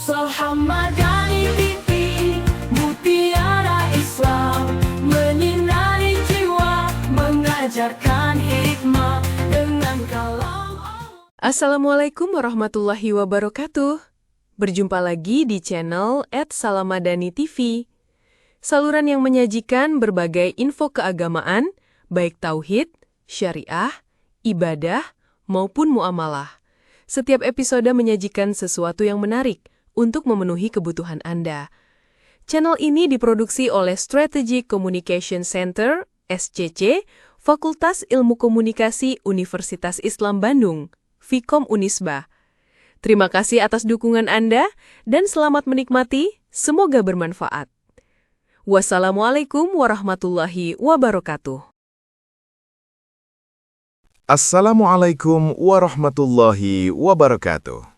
Sahamadani TV, mutiara Islam, menyinari jiwa, mengajarkan hikmah dengan kalam Allah. Assalamualaikum warahmatullahi wabarakatuh. Berjumpa lagi di channel @salamadani TV. Saluran yang menyajikan berbagai info keagamaan, baik tauhid, syariah, ibadah, maupun muamalah. Setiap episode menyajikan sesuatu yang menarik untuk memenuhi kebutuhan Anda. Channel ini diproduksi oleh Strategic Communication Center, SCC, Fakultas Ilmu Komunikasi Universitas Islam Bandung, Fikom Unisba. Terima kasih atas dukungan Anda dan selamat menikmati, semoga bermanfaat. Wassalamualaikum warahmatullahi wabarakatuh. Assalamualaikum warahmatullahi wabarakatuh.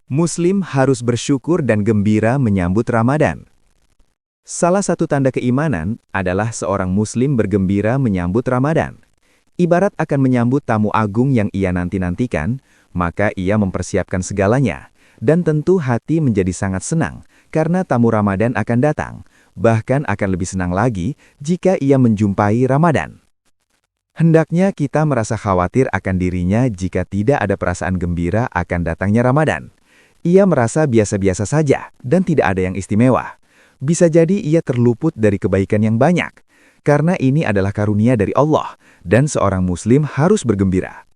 Muslim harus bersyukur dan gembira menyambut Ramadan. Salah satu tanda keimanan adalah seorang Muslim bergembira menyambut Ramadan. Ibarat akan menyambut tamu agung yang ia nanti-nantikan, maka ia mempersiapkan segalanya, dan tentu hati menjadi sangat senang karena tamu Ramadan akan datang, bahkan akan lebih senang lagi jika ia menjumpai Ramadan. Hendaknya kita merasa khawatir akan dirinya jika tidak ada perasaan gembira akan datangnya Ramadan. Ia merasa biasa-biasa saja dan tidak ada yang istimewa. Bisa jadi ia terluput dari kebaikan yang banyak, karena ini adalah karunia dari Allah, dan seorang Muslim harus bergembira.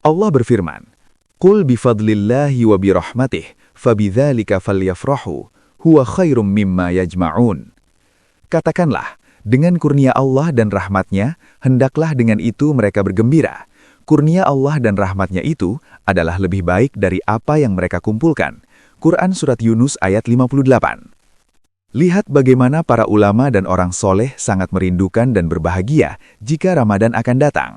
Allah berfirman, "Qul bifadlillahi wa birahmatih, fabidzalika falyafrahu, huwa khairum mimma yajma'un." Katakanlah, dengan kurnia Allah dan rahmatnya, hendaklah dengan itu mereka bergembira. Kurnia Allah dan rahmatnya itu adalah lebih baik dari apa yang mereka kumpulkan. Quran Surat Yunus ayat 58. Lihat bagaimana para ulama dan orang soleh sangat merindukan dan berbahagia jika Ramadan akan datang.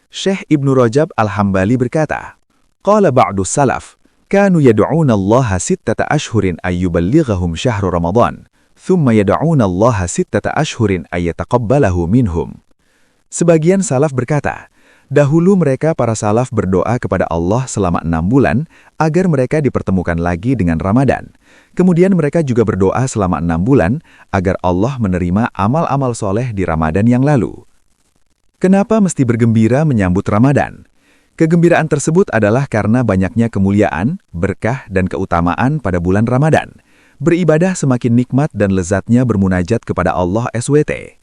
Syekh Ibnu Rajab Al-Hambali berkata, Qala ba'du salaf, kanu yad'una Allaha sittata ashhurin ayyuballighahum syahru Ramadan, thumma yad'una Allaha sittata ashhurin ayyataqabbalahu minhum. Sebagian salaf berkata, dahulu mereka para salaf berdoa kepada Allah selama 6 bulan agar mereka dipertemukan lagi dengan Ramadan. Kemudian mereka juga berdoa selama 6 bulan agar Allah menerima amal-amal soleh di Ramadan yang lalu. Kenapa mesti bergembira menyambut Ramadan? Kegembiraan tersebut adalah karena banyaknya kemuliaan, berkah, dan keutamaan pada bulan Ramadan. Beribadah semakin nikmat dan lezatnya bermunajat kepada Allah SWT.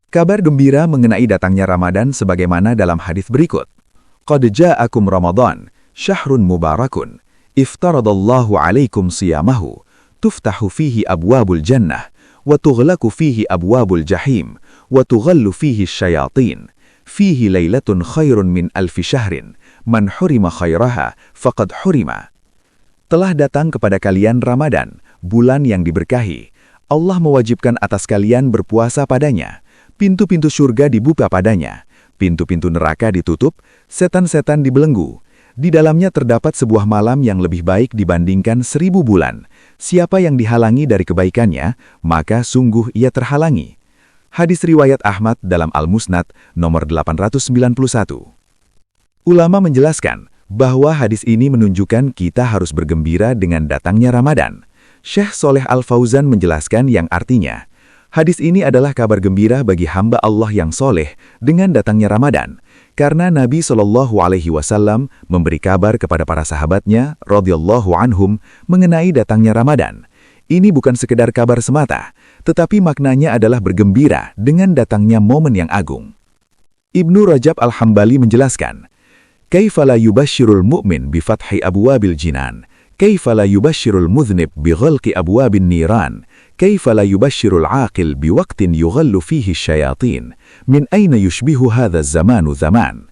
Kabar gembira mengenai datangnya Ramadan sebagaimana dalam hadis berikut. Qad ja'akum Ramadan, syahrun mubarakun, iftaradallahu alaikum siyamahu, tuftahu fihi abwabul jannah, wa tughlaqu fihi abwabul jahim, wa tughallu fihi syayatin, fihi laylatun khairun min alfi syahrin, man hurima khairaha, faqad hurima. Telah datang kepada kalian Ramadan, bulan yang diberkahi. Allah mewajibkan atas kalian berpuasa padanya. Pintu-pintu surga dibuka padanya, pintu-pintu neraka ditutup, setan-setan dibelenggu. Di dalamnya terdapat sebuah malam yang lebih baik dibandingkan 1000 bulan. Siapa yang dihalangi dari kebaikannya, maka sungguh ia terhalangi. Hadis riwayat Ahmad dalam Al-Musnad nomor 891. Ulama menjelaskan bahwa hadis ini menunjukkan kita harus bergembira dengan datangnya Ramadan. Syekh Sholeh Al-Fauzan menjelaskan yang artinya, hadis ini adalah kabar gembira bagi hamba Allah yang soleh dengan datangnya Ramadan, karena Nabi SAW memberi kabar kepada para sahabatnya, radhiyallahu anhum, mengenai datangnya Ramadan. Ini bukan sekedar kabar semata, tetapi maknanya adalah bergembira dengan datangnya momen yang agung. Ibnu Rajab Al-Hambali menjelaskan, Kaifa la yubashshirul mu'min bi fathi abwabil jinan, kaifa la yubashshirul mudhnib bi ghalqi abwabin niran, kaifa la yubashshirul aqil bi waqtin yughallu fihi syayatin, min aina yushbihu hadha zamanu zaman.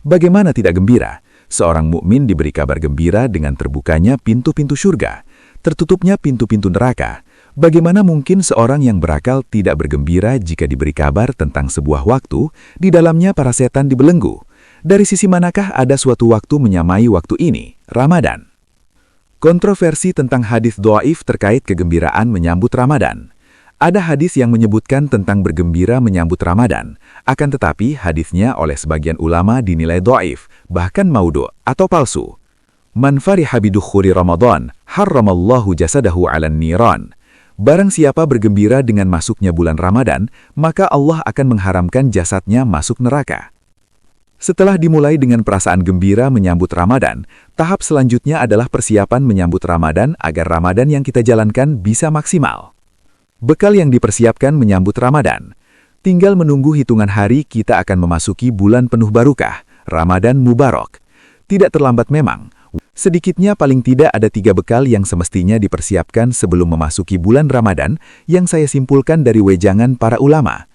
Bagaimana tidak gembira? Seorang mukmin diberi kabar gembira dengan terbukanya pintu-pintu surga, tertutupnya pintu-pintu neraka. Bagaimana mungkin seorang yang berakal tidak bergembira jika diberi kabar tentang sebuah waktu di dalamnya para setan dibelenggu? Dari sisi manakah ada suatu waktu menyamai waktu ini, Ramadan? Kontroversi tentang hadis dhaif terkait kegembiraan menyambut Ramadan. Ada hadis yang menyebutkan tentang bergembira menyambut Ramadan, akan tetapi hadisnya oleh sebagian ulama dinilai dhaif, bahkan maudhu' atau palsu. Man fariha bidukhuli Ramadan, harramallahu jasadahu 'alan niran. Barang siapa bergembira dengan masuknya bulan Ramadan, maka Allah akan mengharamkan jasadnya masuk neraka. Setelah dimulai dengan perasaan gembira menyambut Ramadan, tahap selanjutnya adalah persiapan menyambut Ramadan agar Ramadan yang kita jalankan bisa maksimal. Bekal yang dipersiapkan menyambut Ramadan. Tinggal menunggu hitungan hari kita akan memasuki bulan penuh barokah, Ramadan Mubarak. Tidak terlambat memang. Sedikitnya paling tidak ada 3 bekal yang semestinya dipersiapkan sebelum memasuki bulan Ramadan yang saya simpulkan dari wejangan para ulama.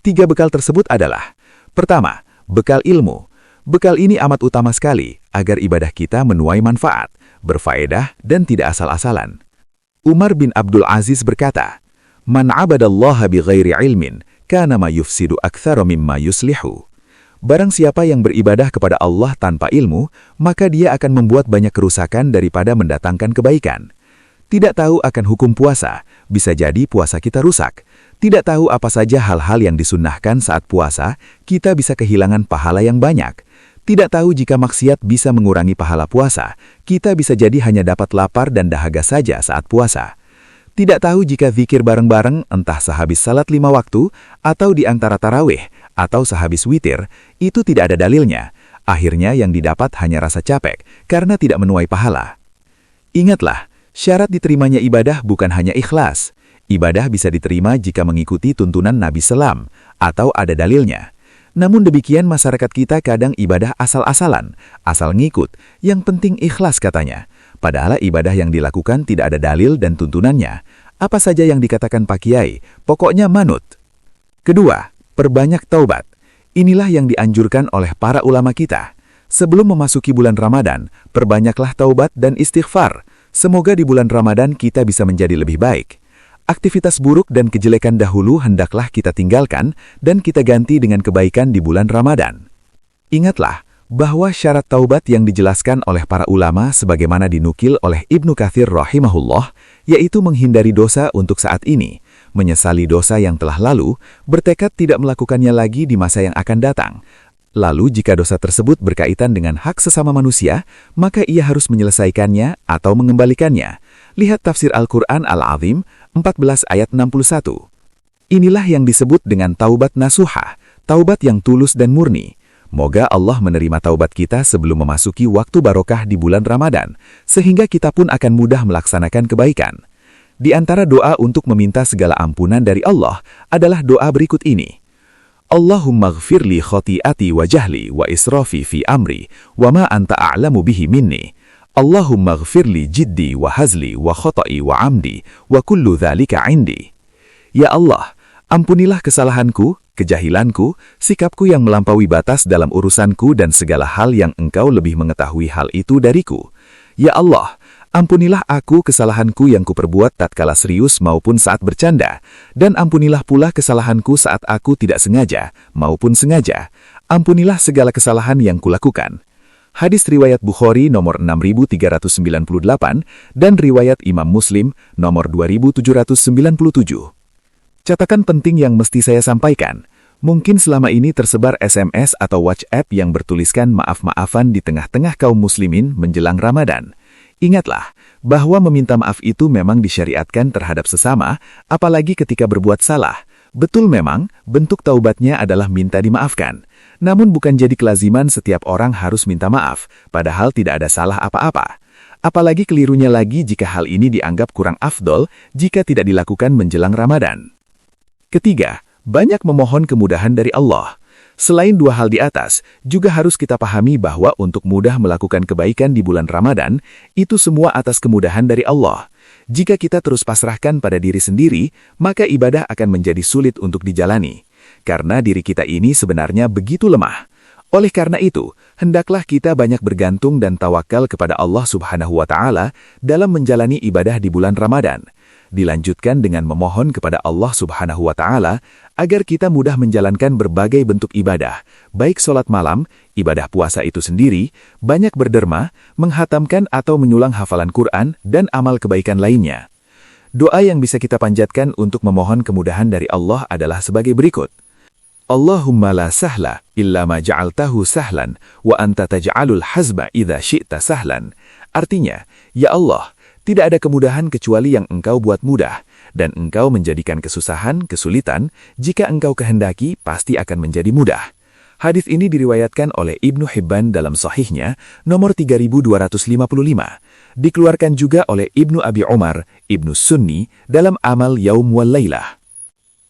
3 bekal tersebut adalah: pertama, bekal ilmu. Bekal ini amat utama sekali agar ibadah kita menuai manfaat, berfaedah, dan tidak asal-asalan. Umar bin Abdul Aziz berkata, "Man abadallaha bighairi ilmin, kana ma yufsidu aktsara mimma yuslihu." Barang siapa yang beribadah kepada Allah tanpa ilmu, maka dia akan membuat banyak kerusakan daripada mendatangkan kebaikan. Tidak tahu akan hukum puasa, bisa jadi puasa kita rusak. Tidak tahu apa saja hal-hal yang disunnahkan saat puasa, kita bisa kehilangan pahala yang banyak. Tidak tahu jika maksiat bisa mengurangi pahala puasa, kita bisa jadi hanya dapat lapar dan dahaga saja saat puasa. Tidak tahu jika zikir bareng-bareng, entah sehabis salat 5 waktu, atau di antara tarawih, atau sehabis witir, itu tidak ada dalilnya. Akhirnya yang didapat hanya rasa capek, karena tidak menuai pahala. Ingatlah, syarat diterimanya ibadah bukan hanya ikhlas. Ibadah bisa diterima jika mengikuti tuntunan Nabi Selam, atau ada dalilnya. Namun demikian masyarakat kita kadang ibadah asal-asalan, asal ngikut, yang penting ikhlas katanya. Padahal ibadah yang dilakukan tidak ada dalil dan tuntunannya. Apa saja yang dikatakan Pak Kiai, pokoknya manut. Kedua, perbanyak taubat. Inilah yang dianjurkan oleh para ulama kita. Sebelum memasuki bulan Ramadan, perbanyaklah taubat dan istighfar. Semoga di bulan Ramadan kita bisa menjadi lebih baik. Aktivitas buruk dan kejelekan dahulu hendaklah kita tinggalkan dan kita ganti dengan kebaikan di bulan Ramadan. Ingatlah bahwa syarat taubat yang dijelaskan oleh para ulama sebagaimana dinukil oleh Ibnu Katsir rahimahullah, yaitu menghindari dosa untuk saat ini, menyesali dosa yang telah lalu, bertekad tidak melakukannya lagi di masa yang akan datang. Lalu jika dosa tersebut berkaitan dengan hak sesama manusia, maka ia harus menyelesaikannya atau mengembalikannya. Lihat tafsir Al-Quran Al-Azim 14 ayat 61. Inilah yang disebut dengan taubat nasuhah, taubat yang tulus dan murni. Moga Allah menerima taubat kita sebelum memasuki waktu barokah di bulan Ramadan, sehingga kita pun akan mudah melaksanakan kebaikan. Di antara doa untuk meminta segala ampunan dari Allah adalah doa berikut ini. Allahumma ghfirli khoti'ati wa jahli wa israfi fi amri, wa ma anta a'lamu bihi minni. Allahumma ghfirli jiddi wa hazli wa khota'i wa amdi, wa kullu dhalika indi. Ya Allah, ampunilah kesalahanku, kejahilanku, sikapku yang melampaui batas dalam urusanku dan segala hal yang Engkau lebih mengetahui hal itu dariku. Ya Allah, ampunilah aku kesalahanku yang kuperbuat tatkala serius maupun saat bercanda, dan ampunilah pula kesalahanku saat aku tidak sengaja maupun sengaja. Ampunilah segala kesalahan yang kulakukan. Hadis riwayat Bukhari nomor 6398 dan riwayat Imam Muslim nomor 2797. Catatan penting yang mesti saya sampaikan. Mungkin selama ini tersebar SMS atau WhatsApp yang bertuliskan maaf-maafan di tengah-tengah kaum muslimin menjelang Ramadan. Ingatlah bahwa meminta maaf itu memang disyariatkan terhadap sesama, apalagi ketika berbuat salah. Betul memang, bentuk taubatnya adalah minta dimaafkan. Namun bukan jadi kelaziman setiap orang harus minta maaf, padahal tidak ada salah apa-apa. Apalagi kelirunya lagi jika hal ini dianggap kurang afdol jika tidak dilakukan menjelang Ramadan. Ketiga, banyak memohon kemudahan dari Allah. Selain dua hal di atas, juga harus kita pahami bahwa untuk mudah melakukan kebaikan di bulan Ramadan, itu semua atas kemudahan dari Allah. Jika kita terus pasrahkan pada diri sendiri, maka ibadah akan menjadi sulit untuk dijalani. Karena diri kita ini sebenarnya begitu lemah. Oleh karena itu, hendaklah kita banyak bergantung dan tawakal kepada Allah Subhanahu wa Ta'ala dalam menjalani ibadah di bulan Ramadan. Dilanjutkan dengan memohon kepada Allah Subhanahu wa Ta'ala agar kita mudah menjalankan berbagai bentuk ibadah, baik sholat malam, ibadah puasa itu sendiri, banyak berderma, menghatamkan atau menyulang hafalan Quran, dan amal kebaikan lainnya. Doa yang bisa kita panjatkan untuk memohon kemudahan dari Allah adalah sebagai berikut. Allahumma la sahla illa ma ja'altahu sahlan wa anta taj'alul hazba idza syi'ta sahlan. Artinya, ya Allah, tidak ada kemudahan kecuali yang Engkau buat mudah, dan Engkau menjadikan kesusahan, kesulitan, jika Engkau kehendaki pasti akan menjadi mudah. Hadis ini diriwayatkan oleh Ibnu Hibban dalam Sahihnya nomor 3255, dikeluarkan juga oleh Ibnu Abi Umar, Ibnu Sunni dalam Amal Yaum wal Lailah.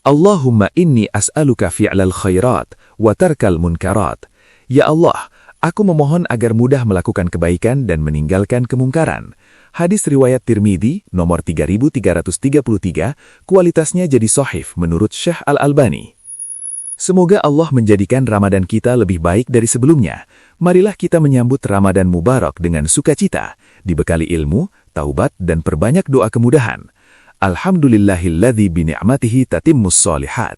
Allahumma inni as'aluka fi'lal khairat wa tarkal munkarat. Ya Allah, aku memohon agar mudah melakukan kebaikan dan meninggalkan kemungkaran. Hadis riwayat Tirmidzi nomor 3333, kualitasnya jadi sahih menurut Syekh Al-Albani. Semoga Allah menjadikan Ramadan kita lebih baik dari sebelumnya. Marilah kita menyambut Ramadan Mubarak dengan sukacita, dibekali ilmu, taubat, dan perbanyak doa kemudahan. Alhamdulillahilladzi bini'matihi tatimmus sholihat.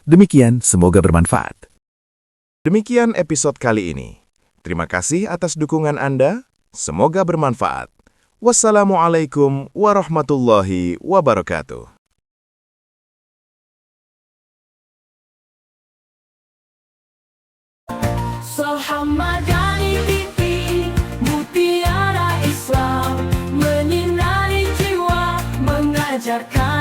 Demikian, semoga bermanfaat. Demikian episode kali ini. Terima kasih atas dukungan Anda. Semoga bermanfaat. Wassalamualaikum warahmatullahi wabarakatuh. Sahamadani TV, mutiara Islam, menyinari jiwa, mengajarkan